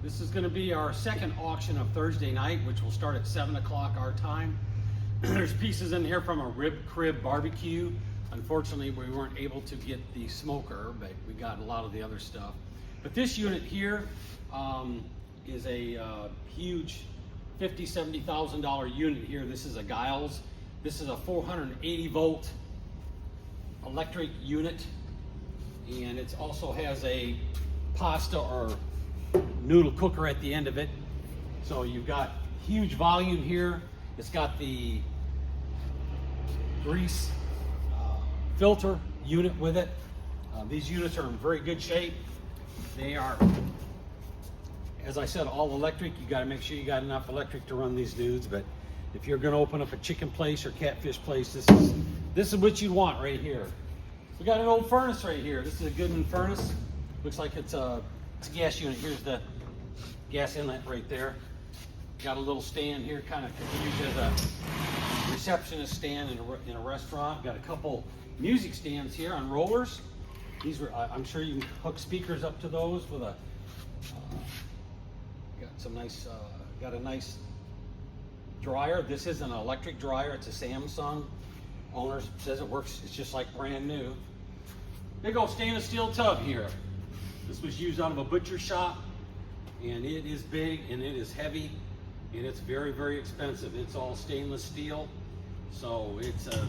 This is going to be our second auction of Thursday night, which will start at 7 o'clock our time. There's pieces in here from a Rib Crib barbecue. Unfortunately, we weren't able to get the smoker, but we got a lot of the other stuff. But this unit here is a huge $50,000, $70,000 unit here. This is a Giles. This is a 480 volt electric unit, and it also has a pasta or noodle cooker at the end of it. So you've got huge volume here. It's got the grease filter unit with it. These units are in very good shape. They are, as I said, all electric. You got to make sure you got enough electric to run these dudes. But if you're going to open up a chicken place or catfish place, this is what you want right here. We got an old furnace right here. This is a Goodman furnace. Looks like it's a gas unit. Here's the gas inlet right there. Got a little stand here, kind of could be used as a receptionist stand in a restaurant. Got a couple music stands here on rollers. These were, I'm sure you can hook speakers up to those with a, got some nice, got a nice dryer. This is an electric dryer. It's a Samsung. Owner says it works. It's just like brand new. Big old stainless steel tub here. This was used out of a butcher shop, and it is big and it is heavy, and it's very, very expensive. It's all stainless steel, so it's a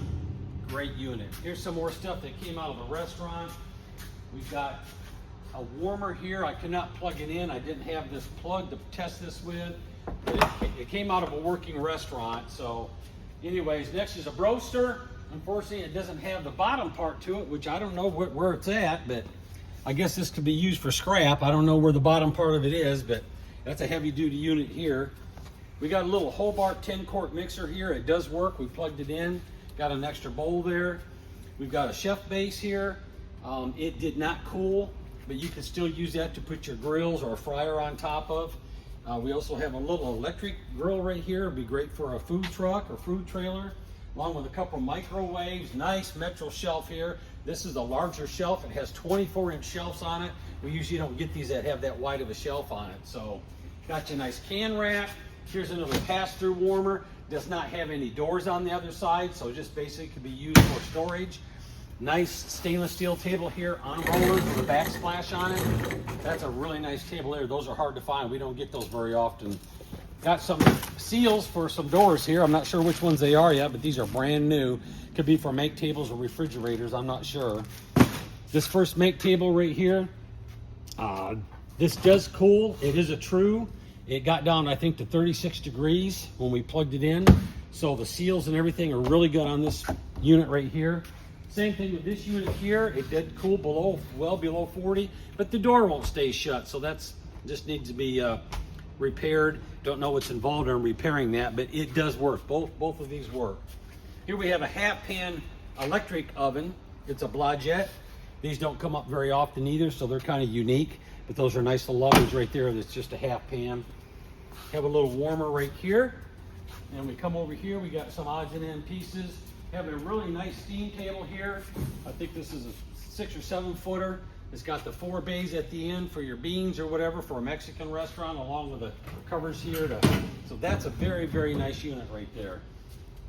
great unit. Here's some more stuff that came out of the restaurant. We've got a warmer here. I could not plug it in. I didn't have this plug to test this with. It came out of a working restaurant. So anyways, next is a Broaster. Unfortunately, it doesn't have the bottom part to it, which I don't know where it's at, but I guess this could be used for scrap. I don't know where the bottom part of it is, but that's a heavy duty unit here. We got a little Hobart 10-quart mixer here. It does work. We plugged it in. Got an extra bowl there. We've got a chef base here. It did not cool, but you can still use that to put your grills or a fryer on top of. We also have a little electric grill right here. It'd be great for a food truck or food trailer, along with a couple microwaves. Nice Metro shelf here. This is a larger shelf. It has 24-inch shelves on it. We usually don't get these that have that wide of a shelf on it. So got you a nice can rack. Here's another pass-through warmer. Does not have any doors on the other side, so just basically could be used for storage. Nice stainless steel table here on rollers with a backsplash on it. That's a really nice table there. Those are hard to find. We don't get those very often. Got some seals for some doors here. I'm not sure which ones they are yet, but these are brand new. Could be for make tables or refrigerators. I'm not sure. This first make table right here, this does cool. It is a true. It got down, I think, to 36 degrees when we plugged it in. So the seals and everything are really good on this unit right here. Same thing with this unit here. It did cool below, well below 40, but the door won't stay shut. So that's just needs to be repaired. Don't know what's involved in repairing that, but it does work. Both of these work. Here we have a half pan electric oven. It's a Blodgett. These don't come up very often either, so they're kind of unique. But those are nice little ovens right there. That's just a half pan. Have a little warmer right here. And we come over here, we got some odds and end pieces. Have a really nice steam table here. I think this is a 6 or 7 footer. It's got the 4 bays at the end for your beans or whatever for a Mexican restaurant, along with the covers here. So that's a very, very nice unit right there.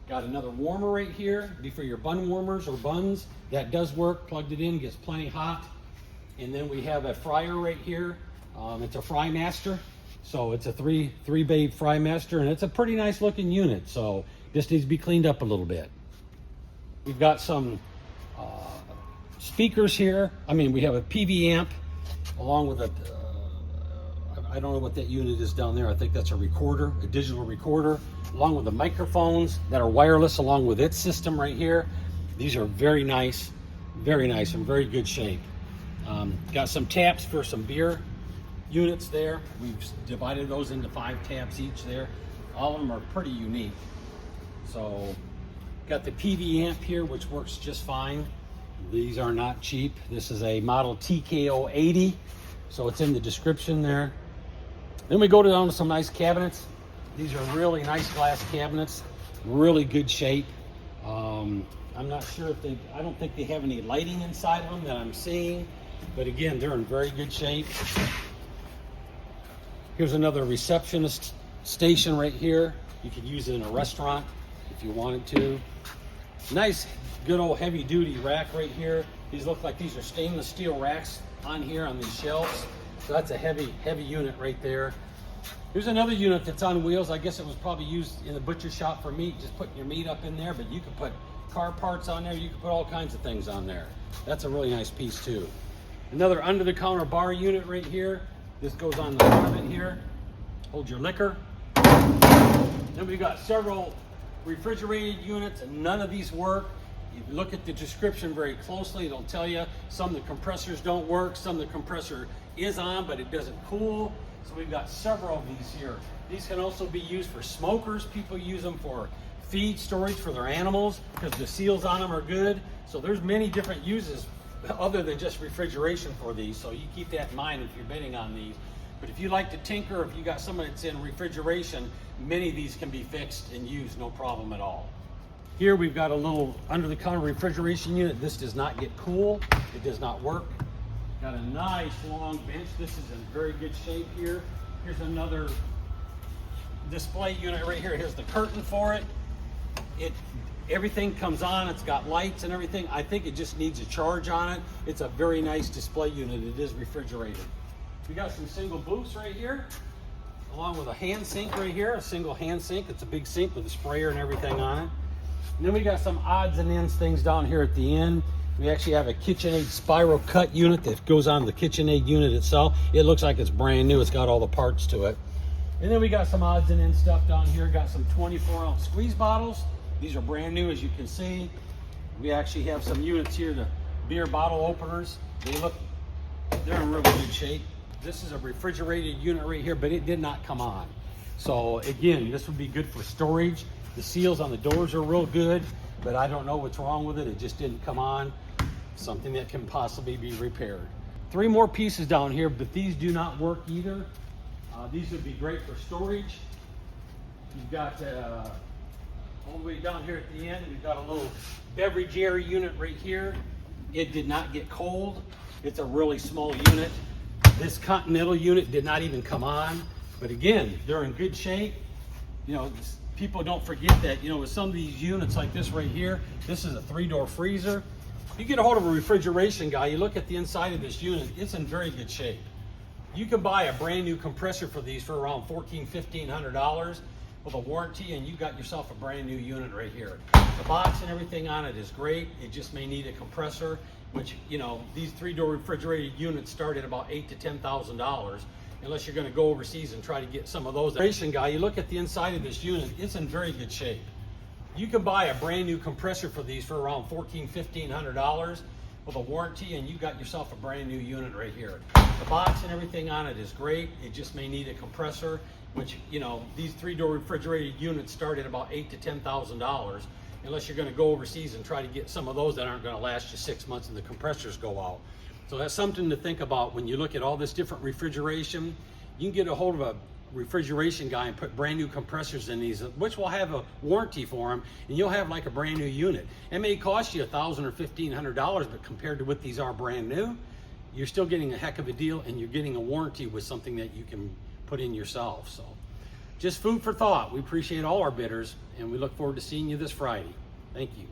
Got another warmer right here, be for your bun warmers or buns. That does work. Plugged it in, gets plenty hot. And then we have a fryer right here. It's a Frymaster. So it's a three bay Frymaster, and it's a pretty nice looking unit. So just needs to be cleaned up a little bit. We've got some speakers here. I mean, we have a PV amp along with a, I don't know what that unit is down there. I think that's a recorder, a digital recorder, along with the microphones that are wireless along with its system right here. These are very nice and very good shape. Got some taps for some beer units there. We've divided those into 5 taps each there. All of them are pretty unique. So got the PV amp here, which works just fine. These are not cheap. This is a model TKO 80, so it's in the description there. Then we go down to some nice cabinets. These are really nice glass cabinets, really good shape. I'm not sure if I don't think they have any lighting inside of them that I'm seeing, but again, they're in very good shape. Here's another receptionist station right here. You could use it in a restaurant if you wanted to. Nice, good old heavy duty rack right here. These look like these are stainless steel racks on here on these shelves. So that's a heavy unit right there. Here's another unit that's on wheels. I guess it was probably used in the butcher shop for meat, just putting your meat up in there, but you could put car parts on there. You could put all kinds of things on there. That's a really nice piece too. Another under the counter bar unit right here. This goes on the front of it here. Hold your liquor. Then we've got several refrigerated units, and none of these work. You look at the description very closely, it'll tell you some of the compressors don't work, some of the compressor is on, but it doesn't cool. So we've got several of these here. These can also be used for smokers. People use them for feed storage for their animals because the seals on them are good. So there's many different uses other than just refrigeration for these. So you keep that in mind if you're bidding on these. But if you like to tinker, if you got someone that's in refrigeration, many of these can be fixed and used, no problem at all. Here we've got a little under the counter refrigeration unit. This does not get cool. It does not work. Got a nice long bench. This is in very good shape here. Here's another display unit right here. Here's the curtain for it. Everything comes on. It's got lights and everything. I think it just needs a charge on it. It's a very nice display unit. It is refrigerated. We got some single booths right here, along with a hand sink right here, a single hand sink. It's a big sink with a sprayer and everything on it. And then we got some odds and ends things down here at the end. We actually have a KitchenAid spiral cut unit that goes on the KitchenAid unit itself. It looks like it's brand new. It's got all the parts to it. And then we got some odds and ends stuff down here. Got some 24-ounce squeeze bottles. These are brand new, as you can see. We actually have some units here, the beer bottle openers. They're in really good shape. This is a refrigerated unit right here, but it did not come on. So again, this would be good for storage. The seals on the doors are real good, but I don't know what's wrong with it. It just didn't come on. Something that can possibly be repaired. 3 more pieces down here, but these do not work either. These would be great for storage. You've got all the way down here at the end, we've got a little beverage area unit right here. It did not get cold. It's a really small unit. This Continental unit did not even come on, but again, they're in good shape. You know, people don't forget that, you know, with some of these units like this right here, this is a 3-door freezer. You get a hold of a refrigeration guy, you look at the inside of this unit, it's in very good shape. You can buy a brand new compressor for these for around $1,400–$1,500 with a warranty, and you got yourself a brand new unit right here. The box and everything on it is great. It just may need a compressor, which, you know, these 3-door refrigerated units start at about $8,000 to $10,000. Unless you're going to go overseas and try to get some of those. Refrigeration guy, you look at the inside of this unit, it's in very good shape. You can buy a brand new compressor for these for around $1,400–$1,500 with a warranty, and you got yourself a brand new unit right here. The box and everything on it is great. It just may need a compressor, which, you know, these 3-door refrigerated units start at about $8,000 to $10,000. Unless you're going to go overseas and try to get some of those that aren't going to last you 6 months and the compressors go out. So that's something to think about when you look at all this different refrigeration. You can get a hold of a refrigeration guy and put brand new compressors in these, which will have a warranty for them, and you'll have like a brand new unit. It may cost you $1,000 or $1,500, but compared to what these are brand new, you're still getting a heck of a deal, and you're getting a warranty with something that you can put in yourself. So just food for thought. We appreciate all our bidders, and we look forward to seeing you this Friday. Thank you.